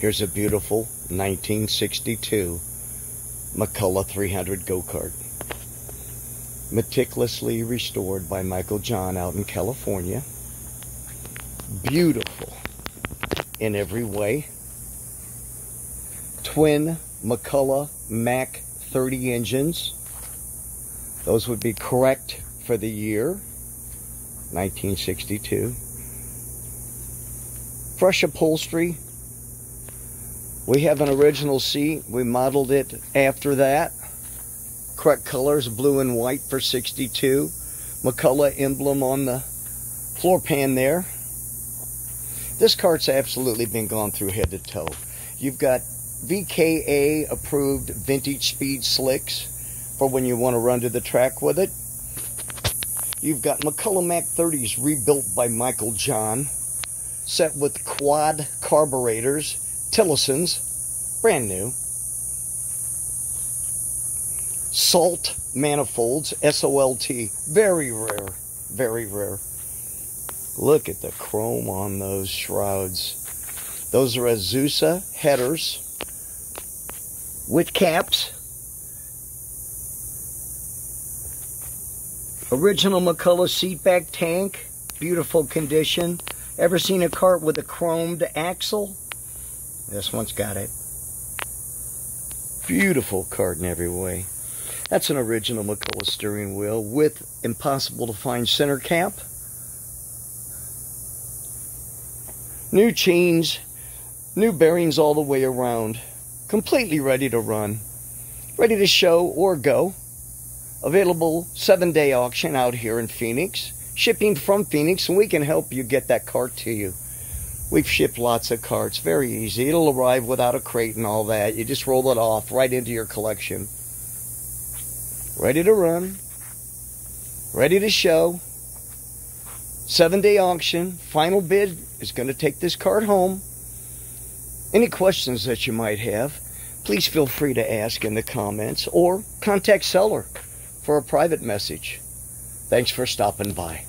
Here's a beautiful 1962 McCulloch 300 go-kart. Meticulously restored by Michael John out in California. Beautiful in every way. Twin McCulloch Mac 30 engines. Those would be correct for the year 1962. Fresh upholstery. We have an original seat. We modeled it after that. Correct colors, blue and white for 62. McCulloch emblem on the floor pan there. This kart's absolutely been gone through head to toe. You've got VKA approved vintage speed slicks for when you want to run to the track with it. You've got McCulloch Mac 30s rebuilt by Michael John, set with quad carburetors, Tillisons, brand new. Salt manifolds, SOLT, very rare, very rare. Look at the chrome on those shrouds. Those are Azusa headers with caps. Original McCulloch seatback tank, beautiful condition. Ever seen a kart with a chromed axle? This one's got it. Beautiful kart in every way. That's an original McCulloch steering wheel with impossible to find center cap. New chains, new bearings all the way around. Completely ready to run. Ready to show or go. Available 7-day auction out here in Phoenix. Shipping from Phoenix, and we can help you get that kart to you. We've shipped lots of karts, very easy. It'll arrive without a crate and all that. You just roll it off right into your collection. Ready to run. Ready to show. 7-day auction. Final bid is going to take this kart home. Any questions that you might have, please feel free to ask in the comments or contact seller for a private message. Thanks for stopping by.